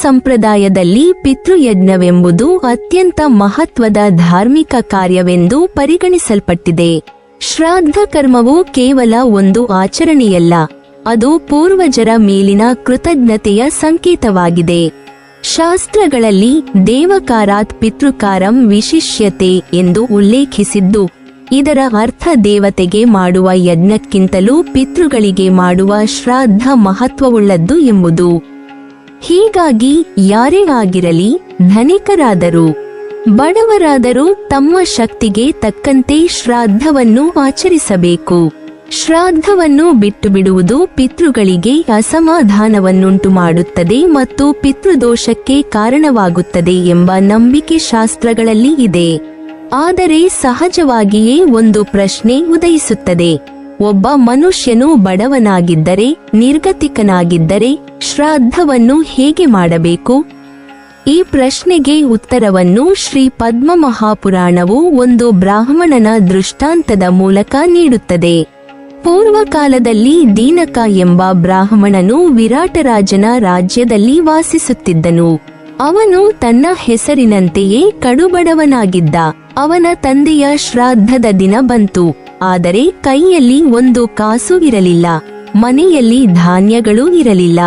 ಸಂಪ್ರದಾಯದಲ್ಲಿ ಪಿತೃಯಜ್ಞವೆಂಬುದು ಅತ್ಯಂತ ಮಹತ್ವದ ಧಾರ್ಮಿಕ ಕಾರ್ಯವೆಂದು ಪರಿಗಣಿಸಲ್ಪಟ್ಟಿದೆ. ಶ್ರಾದ್ದ ಕರ್ಮವು ಕೇವಲ ಒಂದು ಆಚರಣೆಯಲ್ಲ, ಅದು ಪೂರ್ವಜರ ಮೇಲಿನ ಕೃತಜ್ಞತೆಯ ಸಂಕೇತವಾಗಿದೆ. ಶಾಸ್ತ್ರಗಳಲ್ಲಿ ದೇವಕಾರಾತ್ ಪಿತೃಕಾರಂ ವಿಶಿಷ್ಯತೆ ಎಂದು ಉಲ್ಲೇಖಿಸಿದ್ದು, ಇದರ ಅರ್ಥ ದೇವತೆಗೆ ಮಾಡುವ ಯಜ್ಞಕ್ಕಿಂತಲೂ ಪಿತೃಗಳಿಗೆ ಮಾಡುವ ಶ್ರಾದ್ದ ಮಹತ್ವವುಳ್ಳದ್ದು ಎಂಬುದು. ಹೀಗಾಗಿ ಯಾರೇ ಆಗಿರಲಿ, ಧನಿಕರಾದರೂ ಬಡವರಾದರೂ ತಮ್ಮ ಶಕ್ತಿಗೆ ತಕ್ಕಂತೆ ಶ್ರಾದ್ದವನ್ನು ಆಚರಿಸಬೇಕು. ಶ್ರಾದ್ದವನ್ನು ಬಿಟ್ಟು ಬಿಡುವುದು ಪಿತೃಗಳಿಗೆ ಅಸಮಾಧಾನವನ್ನುಂಟು ಮಾಡುತ್ತದೆ ಮತ್ತು ಪಿತೃದೋಷಕ್ಕೆ ಕಾರಣವಾಗುತ್ತದೆ ಎಂಬ ನಂಬಿಕೆ ಶಾಸ್ತ್ರಗಳಲ್ಲಿ ಇದೆ. ಆದರೆ ಸಹಜವಾಗಿಯೇ ಒಂದು ಪ್ರಶ್ನೆ ಉದಯಿಸುತ್ತದೆ: ಒಬ್ಬ ಮನುಷ್ಯನು ಬಡವನಾಗಿದ್ದರೆ, ನಿರ್ಗತಿಕನಾಗಿದ್ದರೆ ಶ್ರಾದ್ದವನ್ನು ಹೇಗೆ ಮಾಡಬೇಕು? ಈ ಪ್ರಶ್ನೆಗೆ ಉತ್ತರವನ್ನು ಶ್ರೀ ಪದ್ಮ ಮಹಾಪುರಾಣವು ಒಂದು ಬ್ರಾಹ್ಮಣನ ದೃಷ್ಟಾಂತದ ಮೂಲಕ ನೀಡುತ್ತದೆ. ಪೂರ್ವಕಾಲದಲ್ಲಿ ದೀನಕ ಎಂಬ ಬ್ರಾಹ್ಮಣನು ವಿರಾಟರಾಜನ ರಾಜ್ಯದಲ್ಲಿ ವಾಸಿಸುತ್ತಿದ್ದನು. ಅವನು ತನ್ನ ಹೆಸರಿನಂತೆಯೇ ಕಡುಬಡವನಾಗಿದ್ದ. ಅವನ ತಂದೆಯ ಶ್ರಾದ್ದದ ದಿನ ಬಂತು. ಆದರೆ ಕೈಯಲ್ಲಿ ಒಂದು ಕಾಸು ಇರಲಿಲ್ಲ, ಮನೆಯಲ್ಲಿ ಧಾನ್ಯಗಳೂ ಇರಲಿಲ್ಲ.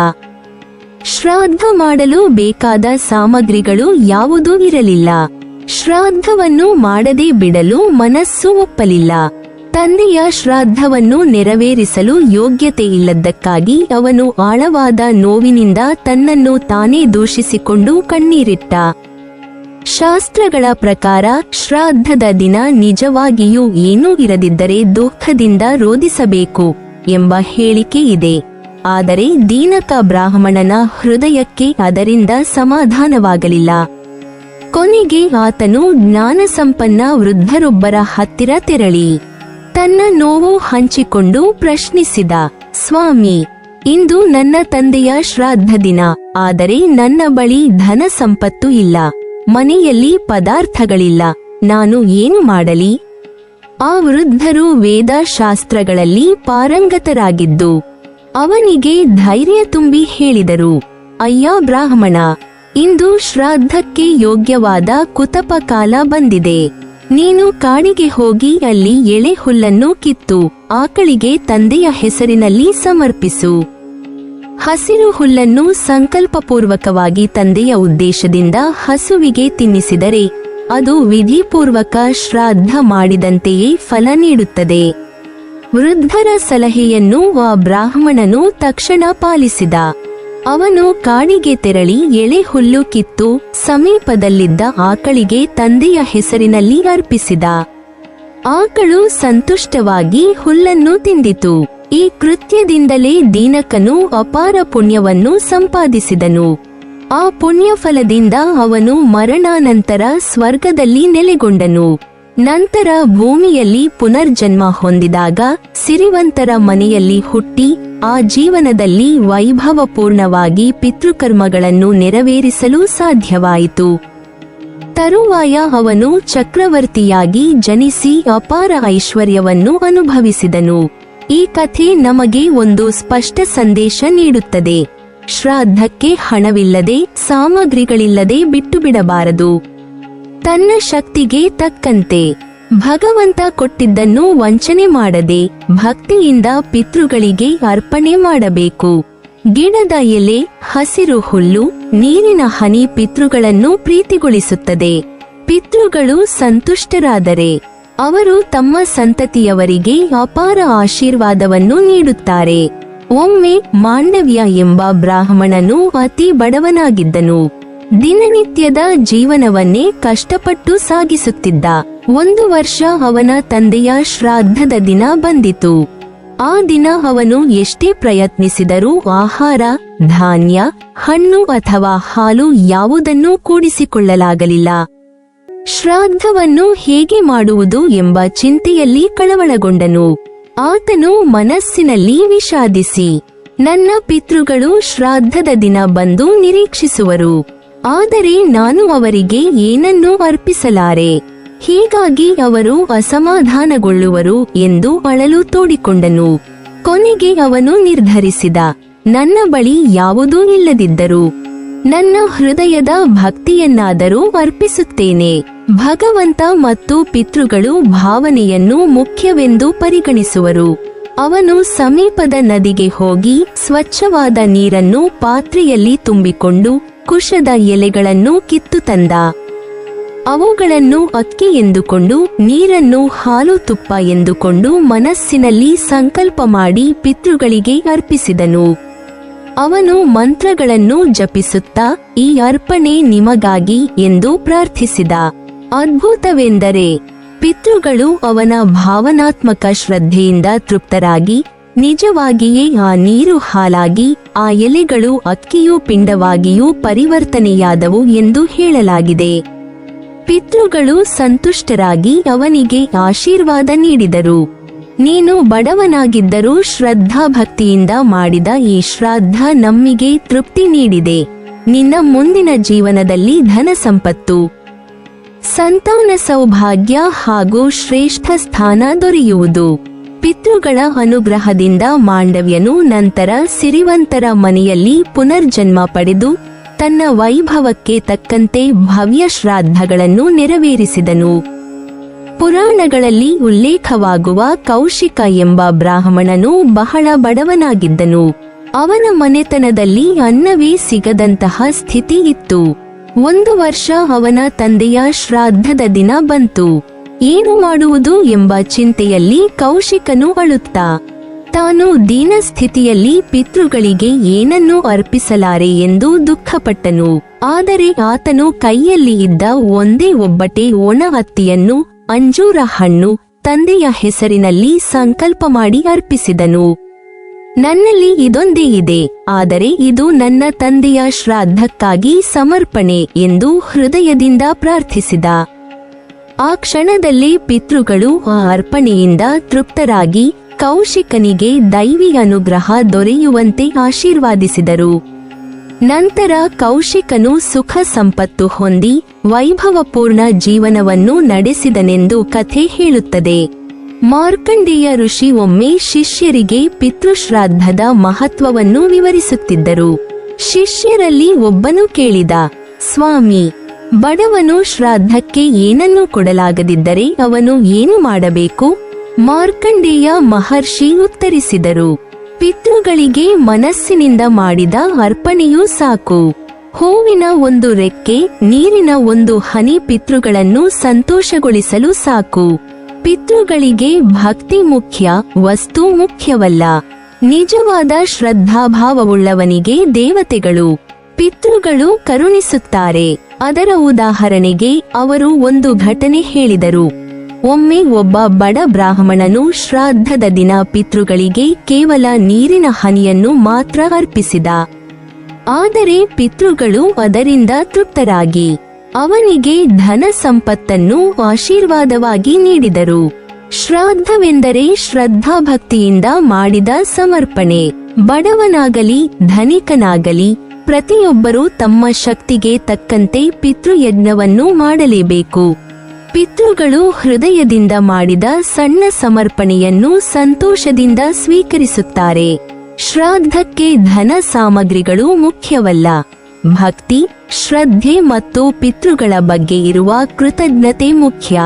ಶ್ರಾದ್ದ ಮಾಡಲು ಬೇಕಾದ ಸಾಮಗ್ರಿಗಳು ಯಾವುದೂ ಇರಲಿಲ್ಲ. ಶ್ರಾದ್ದವನ್ನು ಮಾಡದೆ ಬಿಡಲು ಮನಸ್ಸು ಒಪ್ಪಲಿಲ್ಲ. ತಂದೆಯ ಶ್ರಾದ್ದವನ್ನು ನೆರವೇರಿಸಲು ಯೋಗ್ಯತೆ ಇಲ್ಲದ್ದಕ್ಕಾಗಿ ಅವನು ಆಳವಾದ ನೋವಿನಿಂದ ತನ್ನನ್ನು ತಾನೇ ದೂಷಿಸಿಕೊಂಡು ಕಣ್ಣೀರಿಟ್ಟ. ಶಾಸ್ತ್ರಗಳ ಪ್ರಕಾರ ಶ್ರಾದ್ದದ ದಿನ ನಿಜವಾಗಿಯೂ ಏನೂ ಇರದಿದ್ದರೆ ದುಃಖದಿಂದ ರೋಧಿಸಬೇಕು ಎಂಬ ಹೇಳಿಕೆ ಇದೆ. ಆದರೆ ದೀನಕ ಬ್ರಾಹ್ಮಣನ ಹೃದಯಕ್ಕೆ ಅದರಿಂದ ಸಮಾಧಾನವಾಗಲಿಲ್ಲ. ಕೊನೆಗೆ ಆತನು ಜ್ಞಾನಸಂಪನ್ನ ವೃದ್ಧರೊಬ್ಬರ ಹತ್ತಿರ ತೆರಳಿ ತನ್ನ ನೋವು ಹಂಚಿಕೊಂಡು ಪ್ರಶ್ನಿಸಿದ: ಸ್ವಾಮಿ, ಇಂದು ನನ್ನ ತಂದೆಯ ಶ್ರಾದ್ದ ದಿನ, ಆದರೆ ನನ್ನ ಬಳಿ ಧನ ಸಂಪತ್ತು ಇಲ್ಲ, ಮನೆಯಲ್ಲಿ ಪದಾರ್ಥಗಳಿಲ್ಲ, ನಾನು ಏನು ಮಾಡಲಿ? ಆ ವೃದ್ಧರು ವೇದ ಶಾಸ್ತ್ರಗಳಲ್ಲಿ ಪಾರಂಗತರಾಗಿದ್ದು ಅವನಿಗೆ ಧೈರ್ಯ ತುಂಬಿ ಹೇಳಿದರು: ಅಯ್ಯ ಬ್ರಾಹ್ಮಣ, ಇಂದು ಶ್ರಾದ್ದಕ್ಕೆ ಯೋಗ್ಯವಾದ ಕುತಪ ಕಾಲ ಬಂದಿದೆ. ನೀನು ಕಾಡಿಗೆ ಹೋಗಿ ಅಲ್ಲಿ ಎಳೆ ಹುಲ್ಲನ್ನು ಕಿತ್ತು ಆಕಳಿಗೆ ತಂದೆಯ ಹೆಸರಿನಲ್ಲಿ ಸಮರ್ಪಿಸು. ಹಸಿರು ಹುಲ್ಲನ್ನು ಸಂಕಲ್ಪಪೂರ್ವಕವಾಗಿ ತಂದೆಯ ಉದ್ದೇಶದಿಂದ ಹಸುವಿಗೆ ತಿನ್ನಿಸಿದರೆ ಅದು ವಿಧಿಪೂರ್ವಕ ಶ್ರಾದ್ದ ಮಾಡಿದಂತೆಯೇ ಫಲ ನೀಡುತ್ತದೆ. ವೃದ್ಧರ ಸಲಹೆಯನ್ನು ಆ ಬ್ರಾಹ್ಮಣನು ತಕ್ಷಣ ಪಾಲಿಸಿದ. ಅವನು ಕಾಡಿಗೆ ತೆರಳಿ ಎಳೆ ಹುಲ್ಲು ಕಿತ್ತು ಸಮೀಪದಲ್ಲಿದ್ದ ಆಕಳಿಗೆ ತಂದೆಯ ಹೆಸರಿನಲ್ಲಿ ಅರ್ಪಿಸಿದ. ಆಕಳು ಸಂತುಷ್ಟವಾಗಿ ಹುಲ್ಲನ್ನು ತಿಂದಿತು. ಈ ಕೃತ್ಯದಿಂದಲೇ ದೀನಕನು ಅಪಾರ ಪುಣ್ಯವನ್ನು ಸಂಪಾದಿಸಿದನು. ಆ ಪುಣ್ಯಫಲದಿಂದ ಅವನು ಮರಣಾನಂತರ ಸ್ವರ್ಗದಲ್ಲಿ ನೆಲೆಗೊಂಡನು. ನಂತರ ಭೂಮಿಯಲ್ಲಿ ಪುನರ್ಜನ್ಮ ಹೊಂದಿದಾಗ ಸಿರಿವಂತರ ಮನೆಯಲ್ಲಿ ಹುಟ್ಟಿ ಆ ಜೀವನದಲ್ಲಿ ವೈಭವಪೂರ್ಣವಾಗಿ ಪಿತೃಕರ್ಮಗಳನ್ನು ನೆರವೇರಿಸಲು ಸಾಧ್ಯವಾಯಿತು. ತರುವಾಯ ಅವನು ಚಕ್ರವರ್ತಿಯಾಗಿ ಜನಿಸಿ ಅಪಾರ ಐಶ್ವರ್ಯವನ್ನು ಅನುಭವಿಸಿದನು. ಈ ಕಥೆ ನಮಗೆ ಒಂದು ಸ್ಪಷ್ಟ ಸಂದೇಶ ನೀಡುತ್ತದೆ: ಶ್ರಾದ್ದಕ್ಕೆ ಹಣವಿಲ್ಲದೆ, ಸಾಮಗ್ರಿಗಳಿಲ್ಲದೆ ಬಿಟ್ಟು ಬಿಡಬಾರದು. ತನ್ನ ಶಕ್ತಿಗೆ ತಕ್ಕಂತೆ ಭಗವಂತ ಕೊಟ್ಟಿದ್ದನ್ನು ವಂಚನೆ ಮಾಡದೆ ಭಕ್ತಿಯಿಂದ ಪಿತೃಗಳಿಗೆ ಅರ್ಪಣೆ ಮಾಡಬೇಕು. ಗಿಡದ ಎಲೆ, ಹಸಿರು ಹುಲ್ಲು, ನೀರಿನ ಹನಿ ಪಿತೃಗಳನ್ನು ಪ್ರೀತಿಗೊಳಿಸುತ್ತದೆ. ಪಿತೃಗಳು ಸಂತುಷ್ಟರಾದರೆ ಅವರು ತಮ್ಮ ಸಂತತಿಯವರಿಗೆ ಅಪಾರ ಆಶೀರ್ವಾದವನ್ನು ನೀಡುತ್ತಾರೆ. ಒಮ್ಮೆ ಮಾಂಡವ್ಯ ಎಂಬ ಬ್ರಾಹ್ಮಣನು ಅತಿ ಬಡವನಾಗಿದ್ದನು. ದಿನನಿತ್ಯದ ಜೀವನವನ್ನೇ ಕಷ್ಟಪಟ್ಟು ಸಾಗಿಸುತ್ತಿದ್ದ. ಒಂದು ವರ್ಷ ಅವನ ತಂದೆಯ ಶ್ರಾದ್ದದ ದಿನ ಬಂದಿತು. ಆ ದಿನ ಅವನು ಎಷ್ಟೇ ಪ್ರಯತ್ನಿಸಿದರೂ ಆಹಾರ, ಧಾನ್ಯ, ಹಣ್ಣು ಅಥವಾ ಹಾಲು ಯಾವುದನ್ನೂ ಕೂಡಿಸಿಕೊಳ್ಳಲಾಗಲಿಲ್ಲ. ಶ್ರಾದ್ದವನ್ನು ಹೇಗೆ ಮಾಡುವುದು ಎಂಬ ಚಿಂತೆಯಲ್ಲಿ ಕಳವಳಗೊಂಡನು. ಆತನು ಮನಸ್ಸಿನಲ್ಲಿ ವಿಷಾದಿಸಿ, ನನ್ನ ಪಿತೃಗಳು ಶ್ರಾದ್ದದ ದಿನ ಬಂದು ನಿರೀಕ್ಷಿಸುವರು, ಆದರೆ ನಾನು ಅವರಿಗೆ ಏನನ್ನೂ ಅರ್ಪಿಸಲಾರೆ, ಹೀಗಾಗಿ ಅವರು ಅಸಮಾಧಾನಗೊಳ್ಳುವರು ಎಂದು ಅಳಲು ತೋಡಿಕೊಂಡನು. ಕೊನೆಗೆ ಅವನು ನಿರ್ಧರಿಸಿದ, ನನ್ನ ಬಳಿ ಯಾವುದೂ ಇಲ್ಲದಿದ್ದರೂ ನನ್ನ ಹೃದಯದ ಭಕ್ತಿಯನ್ನಾದರೂ ಅರ್ಪಿಸುತ್ತೇನೆ. ಭಗವಂತ ಮತ್ತು ಪಿತೃಗಳು ಭಾವನೆಯನ್ನು ಮುಖ್ಯವೆಂದು ಪರಿಗಣಿಸುವರು. ಅವನು ಸಮೀಪದ ನದಿಗೆ ಹೋಗಿ ಸ್ವಚ್ಛವಾದ ನೀರನ್ನು ಪಾತ್ರೆಯಲ್ಲಿ ತುಂಬಿಕೊಂಡು ಕುಶದ ಎಲೆಗಳನ್ನು ಕಿತ್ತು ತಂದ. ಅವುಗಳನ್ನು ಅಕ್ಕಿ ಎಂದುಕೊಂಡು ನೀರನ್ನು ಹಾಲು ತುಪ್ಪ ಎಂದುಕೊಂಡು ಮನಸ್ಸಿನಲ್ಲಿ ಸಂಕಲ್ಪ ಮಾಡಿ ಪಿತೃಗಳಿಗೆ ಅರ್ಪಿಸಿದನು. ಅವನು ಮಂತ್ರಗಳನ್ನು ಜಪಿಸುತ್ತಾ ಈ ಅರ್ಪಣೆ ನಿಮಗಾಗಿ ಎಂದು ಪ್ರಾರ್ಥಿಸಿದ. ಅದ್ಭುತವೆಂದರೆ ಪಿತೃಗಳು ಅವನ ಭಾವನಾತ್ಮಕ ಶ್ರದ್ಧೆಯಿಂದ ತೃಪ್ತರಾಗಿ ನಿಜವಾಗಿಯೇ ಆ ನೀರು ಹಾಲಾಗಿ ಆ ಎಲೆಗಳು ಅಕ್ಕಿಯೂ ಪಿಂಡವಾಗಿಯೂ ಪರಿವರ್ತನೆಯಾದವು ಎಂದು ಹೇಳಲಾಗಿದೆ. ಪಿತೃಗಳು ಸಂತುಷ್ಟರಾಗಿ ಅವನಿಗೆ ಆಶೀರ್ವಾದ ನೀಡಿದರು. ನೀನು ಬಡವನಾಗಿದ್ದರೂ ಶ್ರದ್ಧಾಭಕ್ತಿಯಿಂದ ಮಾಡಿದ ಈ ಶ್ರಾದ್ದ ನಮ್ಮಿಗೆ ತೃಪ್ತಿ ನೀಡಿದೆ. ನಿನ್ನ ಮುಂದಿನ ಜೀವನದಲ್ಲಿ ಧನ ಸಂಪತ್ತು, ಸಂತಾನ ಸೌಭಾಗ್ಯ ಹಾಗೂ ಶ್ರೇಷ್ಠ ಸ್ಥಾನ ದೊರೆಯುವುದು. ಪಿತೃಗಳ ಅನುಗ್ರಹದಿಂದ ಮಾಂಡವ್ಯನು ನಂತರ ಸಿರಿವಂತರ ಮನೆಯಲ್ಲಿ ಪುನರ್ಜನ್ಮ ಪಡೆದು ತನ್ನ ವೈಭವಕ್ಕೆ ತಕ್ಕಂತೆ ಭವ್ಯ ಶ್ರಾದ್ದಗಳನ್ನು ನೆರವೇರಿಸಿದನು. ಪುರಾಣಗಳಲ್ಲಿ ಉಲ್ಲೇಖವಾಗುವ ಕೌಶಿಕ ಎಂಬ ಬ್ರಾಹ್ಮಣನು ಬಹಳ ಬಡವನಾಗಿದ್ದನು. ಅವನ ಮನೆತನದಲ್ಲಿ ಅನ್ನವೇ ಸಿಗದಂತಹ ಸ್ಥಿತಿ ಇತ್ತು. 1 ವರ್ಷ ಅವನ ತಂದೆಯ ಶ್ರಾದ್ದದ ದಿನ ಬಂತು. ಏನು ಮಾಡುವುದು ಎಂಬ ಚಿಂತೆಯಲ್ಲಿ ಕೌಶಿಕನು ಅಳುತ್ತಾ ತಾನು ದೀನ ಸ್ಥಿತಿಯಲ್ಲಿ ಪಿತೃಗಳಿಗೆ ಏನನ್ನೂ ಅರ್ಪಿಸಲಾರೆ ಎಂದು ದುಃಖಪಟ್ಟನು. ಆದರೆ ಆತನು ಕೈಯಲ್ಲಿ ಇದ್ದ ಒಂದೇ ಒಬ್ಬಟೆ ಒಣ ಹತ್ತಿಯನ್ನು, ಅಂಜೂರ ಹಣ್ಣು ತಂದೆಯ ಹೆಸರಿನಲ್ಲಿ ಸಂಕಲ್ಪ ಮಾಡಿ ಅರ್ಪಿಸಿದನು. ನನ್ನಲ್ಲಿ ಇದೊಂದೇ ಇದೆ, ಆದರೆ ಇದು ನನ್ನ ತಂದೆಯ ಶ್ರಾದ್ದಕ್ಕಾಗಿ ಸಮರ್ಪಣೆ ಎಂದು ಹೃದಯದಿಂದ ಪ್ರಾರ್ಥಿಸಿದ. ಆ ಕ್ಷಣದಲ್ಲಿ ಪಿತೃಗಳು ಆ ಅರ್ಪಣೆಯಿಂದ ತೃಪ್ತರಾಗಿ ಕೌಶಿಕನಿಗೆ ದೈವಿ ಅನುಗ್ರಹ ದೊರೆಯುವಂತೆ ಆಶೀರ್ವಾದಿಸಿದರು. ನಂತರ ಕೌಶಿಕನು ಸುಖ ಸಂಪತ್ತು ಹೊಂದಿ ವೈಭವಪೂರ್ಣ ಜೀವನವನ್ನು ನಡೆಸಿದನೆಂದು ಕಥೆ ಹೇಳುತ್ತದೆ. ಮಾರ್ಕಂಡೇಯ ಋಷಿ ಒಮ್ಮೆ ಶಿಷ್ಯರಿಗೆ ಪಿತೃಶ್ರಾದ್ದದ ಮಹತ್ವವನ್ನು ವಿವರಿಸುತ್ತಿದ್ದರು. ಶಿಷ್ಯರಲ್ಲಿ ಒಬ್ಬನು ಕೇಳಿದ, ಸ್ವಾಮಿ, ಬಡವನು ಶ್ರಾದ್ದಕ್ಕೆ ಏನನ್ನೂ ಕೊಡಲಾಗದಿದ್ದರೆ ಅವನು ಏನು ಮಾಡಬೇಕು? ಮಾರ್ಕಂಡೇಯ ಮಹರ್ಷಿ ಉತ್ತರಿಸಿದರು, ಪಿತೃಗಳಿಗೆ ಮನಸ್ಸಿನಿಂದ ಮಾಡಿದ ಅರ್ಪಣೆಯೂ ಸಾಕು. ಹೂವಿನ ಒಂದು ರೆಕ್ಕೆ, ನೀರಿನ ಒಂದು ಹನಿ ಪಿತೃಗಳನ್ನು ಸಂತೋಷಗೊಳಿಸಲು ಸಾಕು. ಪಿತೃಗಳಿಗೆ ಭಕ್ತಿ ಮುಖ್ಯ, ವಸ್ತು ಮುಖ್ಯವಲ್ಲ. ನಿಜವಾದ ಶ್ರದ್ಧಾಭಾವವುಳ್ಳವನಿಗೆ ದೇವತೆಗಳು, ಪಿತೃಗಳು ಕರುಣಿಸುತ್ತಾರೆ. ಅದರ ಉದಾಹರಣೆಗೆ ಅವರು ಒಂದು ಘಟನೆ ಹೇಳಿದರು. ಒಮ್ಮೆ ಒಬ್ಬ ಬಡ ಬ್ರಾಹ್ಮಣನು ಶ್ರಾದ್ದದ ದಿನ ಪಿತೃಗಳಿಗೆ ಕೇವಲ ನೀರಿನ ಹನಿಯನ್ನು ಮಾತ್ರ ಅರ್ಪಿಸಿದ. ಆದರೆ ಪಿತೃಗಳು ಅದರಿಂದ ತೃಪ್ತರಾಗಿ ಅವನಿಗೆ ಧನ ಸಂಪತ್ತನ್ನು ಆಶೀರ್ವಾದವಾಗಿ ನೀಡಿದರು. ಶ್ರಾದ್ದವೆಂದರೆ ಶ್ರದ್ಧಾಭಕ್ತಿಯಿಂದ ಮಾಡಿದ ಸಮರ್ಪಣೆ. ಬಡವನಾಗಲಿ ಧನಿಕನಾಗಲಿ ಪ್ರತಿಯೊಬ್ಬರೂ ತಮ್ಮ ಶಕ್ತಿಗೆ ತಕ್ಕಂತೆ ಪಿತೃಯಜ್ಞವನ್ನು ಮಾಡಲೇಬೇಕು. ಪಿತೃಗಳು ಹೃದಯದಿಂದ ಮಾಡಿದ ಸಣ್ಣ ಸಮರ್ಪಣೆಯನ್ನು ಸಂತೋಷದಿಂದ ಸ್ವೀಕರಿಸುತ್ತಾರೆ. ಶ್ರಾದ್ದಕ್ಕೆ ಧನ ಸಾಮಗ್ರಿಗಳು ಮುಖ್ಯವಲ್ಲ. ಭಕ್ತಿ, ಶ್ರದ್ಧೆ ಮತ್ತು ಪಿತೃಗಳ ಬಗ್ಗೆ ಇರುವ ಕೃತಜ್ಞತೆ ಮುಖ್ಯ.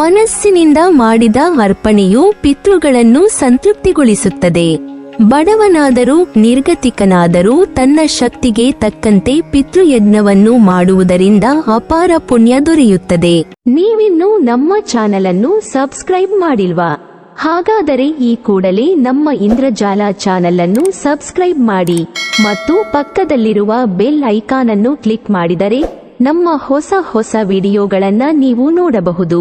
ಮನಸ್ಸಿನಿಂದ ಮಾಡಿದ ಅರ್ಪಣೆಯು ಪಿತೃಗಳನ್ನು ಸಂತೃಪ್ತಿಗೊಳಿಸುತ್ತದೆ. ಬಡವನಾದರೂ ನಿರ್ಗತಿಕನಾದರೂ ತನ್ನ ಶಕ್ತಿಗೆ ತಕ್ಕಂತೆ ಪಿತೃಯಜ್ಞವನ್ನು ಮಾಡುವುದರಿಂದ ಅಪಾರ ಪುಣ್ಯ ದೊರೆಯುತ್ತದೆ. ನೀವಿನ್ನೂ ನಮ್ಮ ಚಾನೆಲ್ ಅನ್ನು ಸಬ್ಸ್ಕ್ರೈಬ್ ಮಾಡಿಲ್ವಾ? ಹಾಗಾದರೆ ಈ ಕೂಡಲೇ ನಮ್ಮ ಇಂದ್ರಜಾಲ ಚಾನೆಲ್ ಅನ್ನು ಸಬ್ಸ್ಕ್ರೈಬ್ ಮಾಡಿ ಮತ್ತು ಪಕ್ಕದಲ್ಲಿರುವ ಬೆಲ್ ಐಕಾನ್ ಅನ್ನು ಕ್ಲಿಕ್ ಮಾಡಿದರೆ ನಮ್ಮ ಹೊಸ ವಿಡಿಯೋಗಳನ್ನು ನೀವು ನೋಡಬಹುದು.